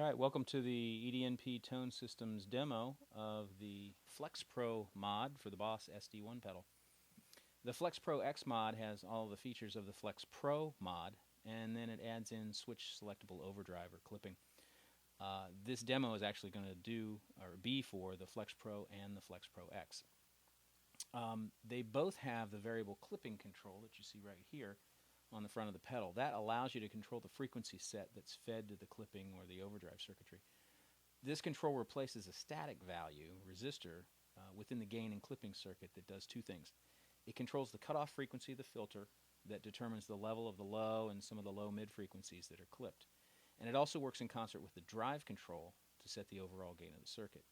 right, welcome to the EDNP Tone Systems demo of the Flex Pro mod for the Boss SD1 pedal. The Flex Pro X mod has all the features of the Flex Pro mod, and then it adds in switch selectable overdrive or clipping. This demo is actually going to be for the Flex Pro and the Flex Pro X. They both have the variable clipping control that you see right here on the front of the pedal. That allows you to control the frequency set that's fed to the clipping or the overdrive circuitry. This control replaces a static value, resistor, within the gain and clipping circuit that does two things. It controls the cutoff frequency of the filter that determines the level of the low and some of the low mid frequencies that are clipped. And it also works in concert with the drive control to set the overall gain of the circuit,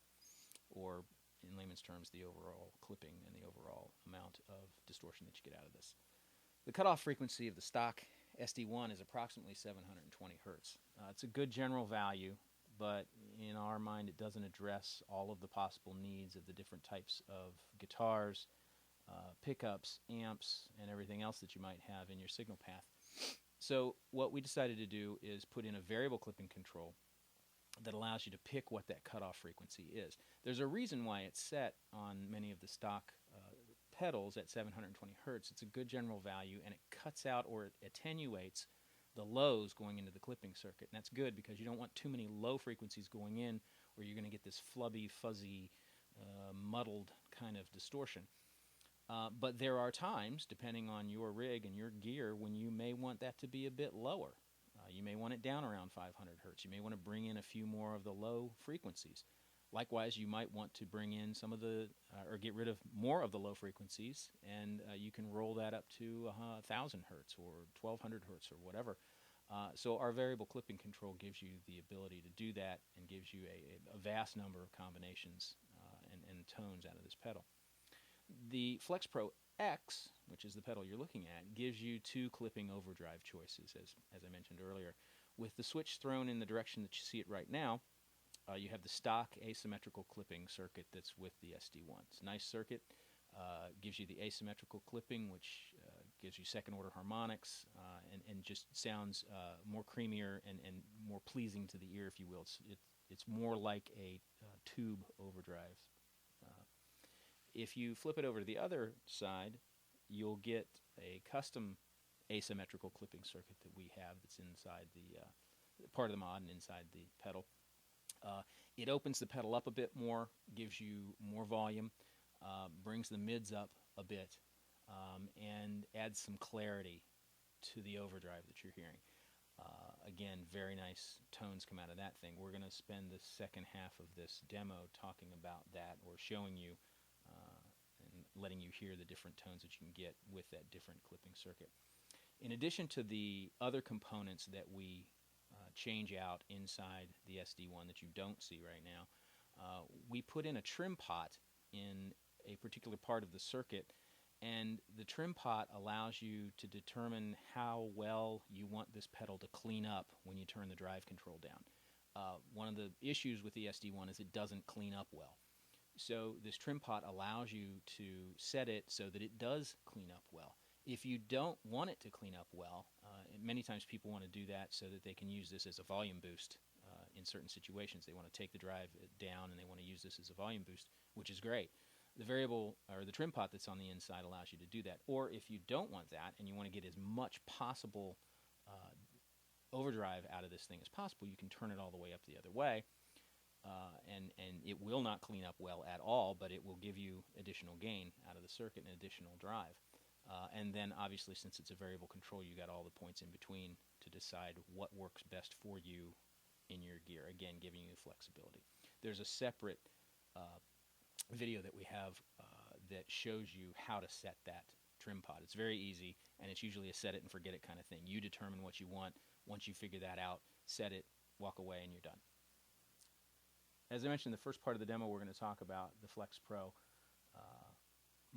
or in layman's terms, the overall clipping and the overall amount of distortion that you get out of this. The cutoff frequency of the stock SD1 is approximately 720 hertz. It's a good general value, but in our mind it doesn't address all of the possible needs of the different types of guitars, pickups, amps, and everything else that you might have in your signal path. So what we decided to do is put in a variable clipping control that allows you to pick what that cutoff frequency is. There's a reason why it's set on many of the stock pedals at 720 hertz. It's a good general value, and it cuts out or it attenuates the lows going into the clipping circuit. And that's good because you don't want too many low frequencies going in where you're going to get this flubby, fuzzy, muddled kind of distortion. But there are times, depending on your rig and your gear, when you may want that to be a bit lower. You may want it down around 500 hertz. You may want to bring in a few more of the low frequencies. Likewise, you might want to bring in some of the, or get rid of more of the low frequencies, and you can roll that up to 1,000 hertz or 1,200 hertz or whatever. So our variable clipping control gives you the ability to do that and gives you a vast number of combinations and tones out of this pedal. The Flex Pro X, which is the pedal you're looking at, gives you two clipping overdrive choices, as I mentioned earlier. With the switch thrown in the direction that you see it right now, you have the stock asymmetrical clipping circuit that's with the SD1. It's a nice circuit, gives you the asymmetrical clipping, which gives you second order harmonics, and just sounds more creamier and more pleasing to the ear, if you will. It's more like a tube overdrive. If you flip it over to the other side, you'll get a custom asymmetrical clipping circuit that we have that's inside the part of the mod and inside the pedal. It opens the pedal up a bit more, gives you more volume, brings the mids up a bit, and adds some clarity to the overdrive that you're hearing. Again, very nice tones come out of that thing. We're going to spend the second half of this demo talking about that, or showing you and letting you hear the different tones that you can get with that different clipping circuit. In addition to the other components that we change out inside the SD1 that you don't see right now, we put in a trim pot in a particular part of the circuit, and the trim pot allows you to determine how well you want this pedal to clean up when you turn the drive control down. One of the issues with the SD1 is it doesn't clean up well. So this trim pot allows you to set it so that it does clean up well. If you don't want it to clean up well, many times people want to do that so that they can use this as a volume boost in certain situations. They want to take the drive down and they want to use this as a volume boost, which is great. The variable, or the trim pot that's on the inside, allows you to do that. Or if you don't want that and you want to get as much possible overdrive out of this thing as possible, you can turn it all the way up the other way. And it will not clean up well at all, but it will give you additional gain out of the circuit and additional drive. And then obviously, since it's a variable control, you got all the points in between to decide what works best for you in your gear, again giving you flexibility. There's a separate video that we have that shows you how to set that trim pot. It's very easy, and it's usually a set it and forget it kind of thing. You determine what you want. Once you figure that out, set it, walk away, and you're done. As I mentioned in the first part of the demo, we're going to talk about the Flex Pro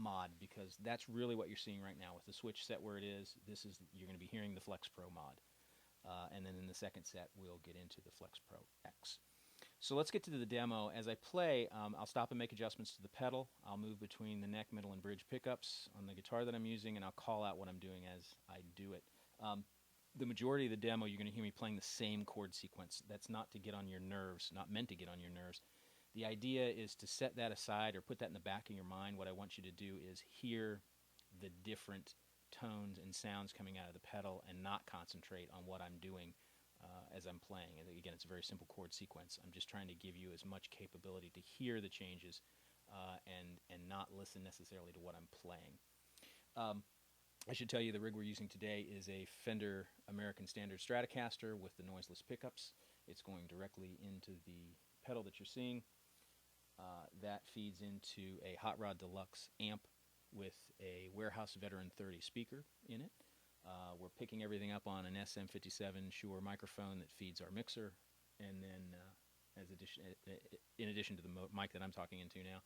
mod, because that's really what you're seeing right now. With the switch set where it is, you're going to be hearing the Flex Pro mod. And then in the second set, we'll get into the Flex Pro X. So let's get to the demo. As I play, I'll stop and make adjustments to the pedal. I'll move between the neck, middle, and bridge pickups on the guitar that I'm using, and I'll call out what I'm doing as I do it. the majority of the demo, you're going to hear me playing the same chord sequence. That's not to get on your nerves, not meant to get on your nerves. The idea is to set that aside or put that in the back of your mind. What I want you to do is hear the different tones and sounds coming out of the pedal and not concentrate on what I'm doing as I'm playing. And again, it's a very simple chord sequence. I'm just trying to give you as much capability to hear the changes and not listen necessarily to what I'm playing. I should tell you the rig we're using today is a Fender American Standard Stratocaster with the noiseless pickups. It's going directly into the pedal that you're seeing. That feeds into a Hot Rod Deluxe amp with a Warehouse Veteran 30 speaker in it. We're picking everything up on an SM57 Shure microphone that feeds our mixer, and then in addition to the mic that I'm talking into now,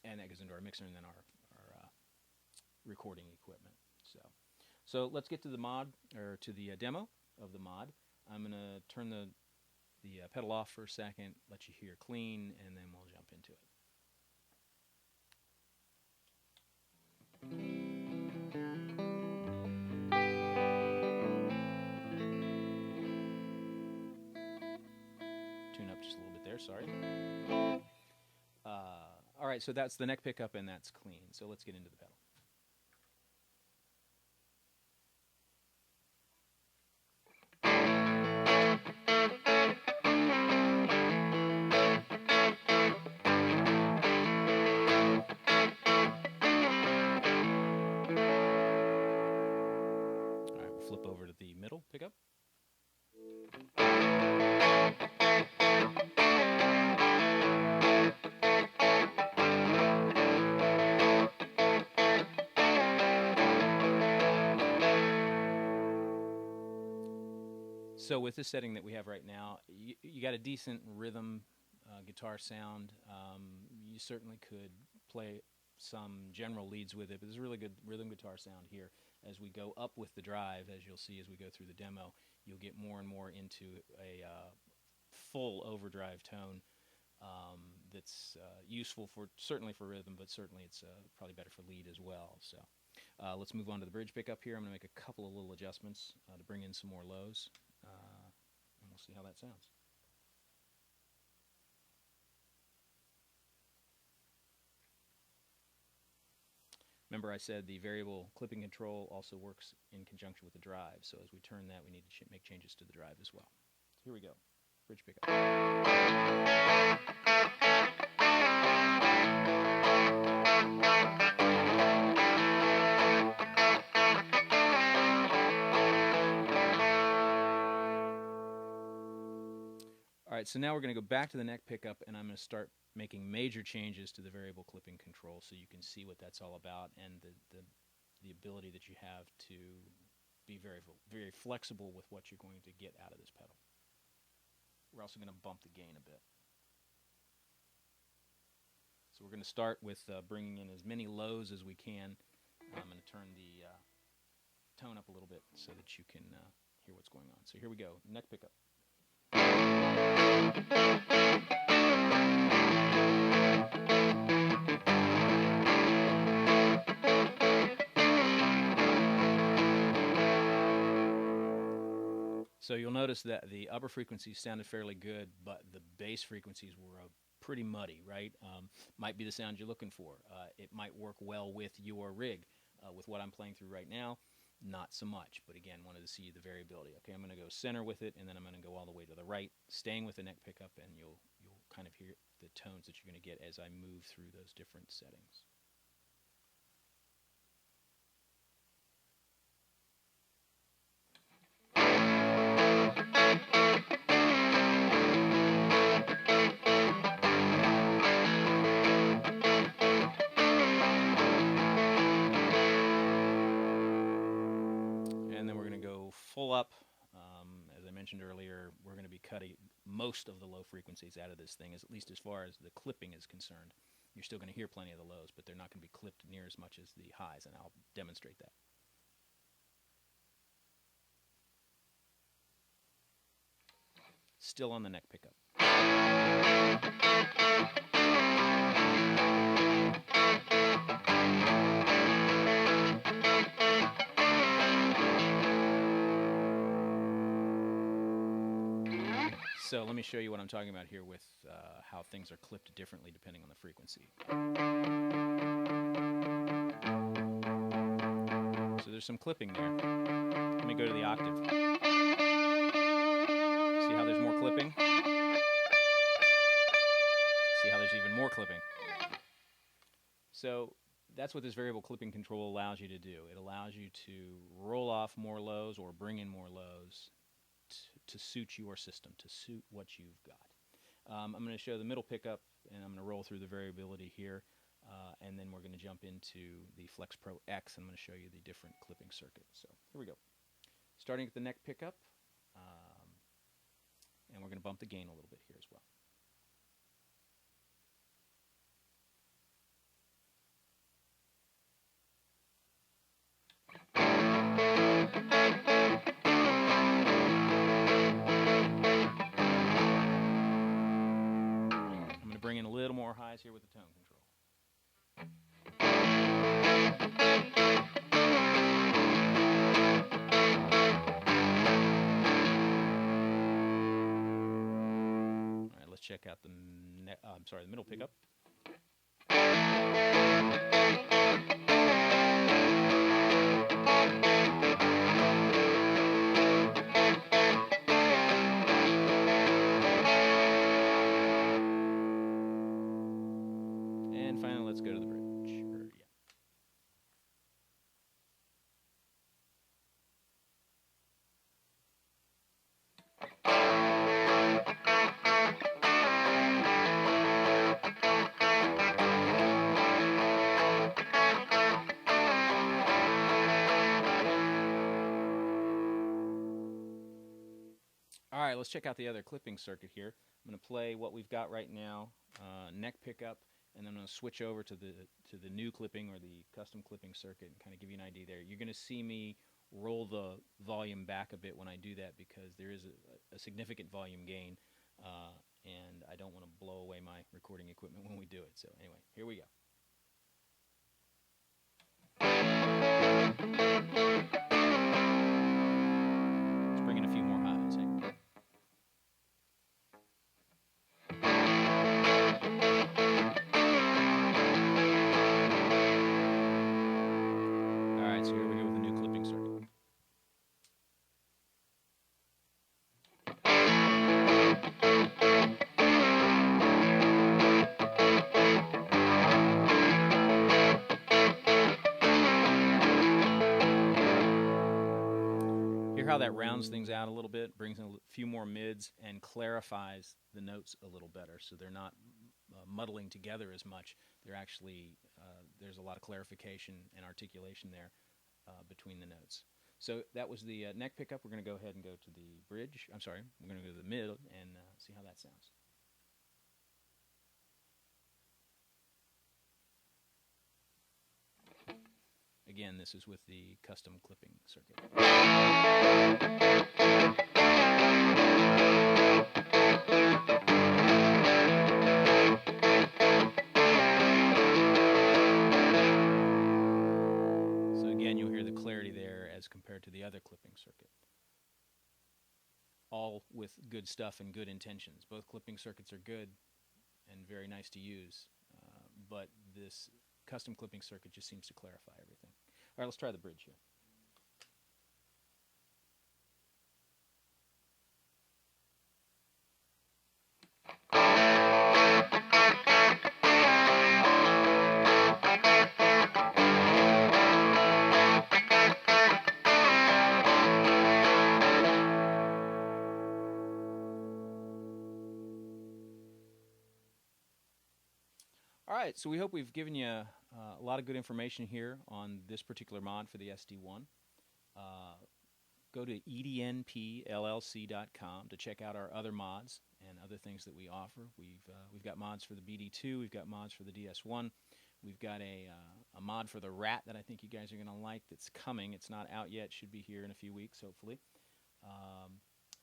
and that goes into our mixer and then our recording equipment. So let's get to the mod, or to the demo of the mod. I'm going to turn the pedal off for a second, let you hear clean, and then we'll jump into it. Tune up just a little bit there, sorry. All right, so that's the neck pickup and that's clean. So let's get into the pedal. All right, we'll flip over to the middle pickup. So with this setting that we have right now, you got a decent rhythm guitar sound. You certainly could play some general leads with it, but there's a really good rhythm guitar sound here. As we go up with the drive, as you'll see as we go through the demo, you'll get more and more into a full overdrive tone that's useful certainly for rhythm, but certainly it's probably better for lead as well. So let's move on to the bridge pickup here. I'm going to make a couple of little adjustments to bring in some more lows. And we'll see how that sounds. Remember I said the variable clipping control also works in conjunction with the drive, so as we turn that we need to make changes to the drive as well. So here we go, bridge pickup. Alright, so now we're going to go back to the neck pickup, and I'm going to start making major changes to the variable clipping control so you can see what that's all about and the ability that you have to be very, very flexible with what you're going to get out of this pedal. We're also going to bump the gain a bit. So we're going to start with bringing in as many lows as we can. I'm going to turn the tone up a little bit so that you can hear what's going on. So here we go, neck pickup. So you'll notice that the upper frequencies sounded fairly good, but the bass frequencies were pretty muddy, right? Might be the sound you're looking for. It might work well with your rig. With what I'm playing through right now, not so much. But again, wanted to see the variability. Okay, I'm going to go center with it, and then I'm going to go all the way to the right, staying with the neck pickup, and you'll kind of hear the tones that you're going to get as I move through those different settings. Full up. As I mentioned earlier, we're going to be cutting most of the low frequencies out of this thing, at least as far as the clipping is concerned. You're still going to hear plenty of the lows, but they're not going to be clipped near as much as the highs, and I'll demonstrate that. Still on the neck pickup. So let me show you what I'm talking about here with how things are clipped differently depending on the frequency. So there's some clipping there. Let me go to the octave. See how there's more clipping? See how there's even more clipping? So that's what this variable clipping control allows you to do. It allows you to roll off more lows or bring in more lows to suit your system, to suit what you've got. I'm going to show the middle pickup, and I'm going to roll through the variability here, and then we're going to jump into the Flex Pro X, and I'm going to show you the different clipping circuit. So here we go. Starting at the neck pickup, and we're going to bump the gain a little bit here as well. Bring in a little more highs here with the tone control. All right, let's check out the the middle pickup. And finally, let's go to the bridge. All right, let's check out the other clipping circuit here. I'm going to play what we've got right now, neck pickup, and then I'm going to switch over to the new clipping or the custom clipping circuit and kind of give you an idea there. You're going to see me roll the volume back a bit when I do that because there is a significant volume gain, and I don't want to blow away my recording equipment when we do it. So anyway, here we go. Let's bring in a few more highs. All right, so here we go with the new clipping circuit. Hear how that rounds things out a little bit, brings in a few more mids, and clarifies the notes a little better, so they're not muddling together as much. They're actually there's a lot of clarification and articulation there between the notes. So that was the neck pickup. We're going to go ahead and go to the bridge. I'm sorry, we're going to go to the mid and see how that sounds. Again, this is with the custom clipping circuit. So again, you'll hear the clarity there as compared to the other clipping circuit. All with good stuff and good intentions. Both clipping circuits are good and very nice to use, but this custom clipping circuit just seems to clarify everything. All right, let's try the bridge here. All right, so we hope we've given you a lot of good information here on this particular mod for the SD1. Go to ednpllc.com to check out our other mods and other things that we offer. We've got mods for the BD2, we've got mods for the DS1, we've got a mod for the Rat that I think you guys are going to like that's coming. It's not out yet, should be here in a few weeks, hopefully.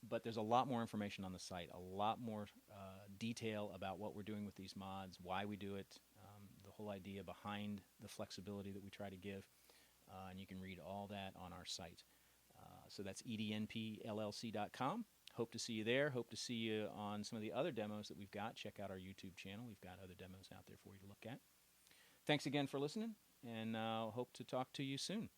But there's a lot more information on the site, a lot more detail about what we're doing with these mods, why we do it, the whole idea behind the flexibility that we try to give, and you can read all that on our site. So that's ednpllc.com. Hope to see you there. Hope to see you on some of the other demos that we've got. Check out our YouTube channel. We've got other demos out there for you to look at. Thanks again for listening, and hope to talk to you soon.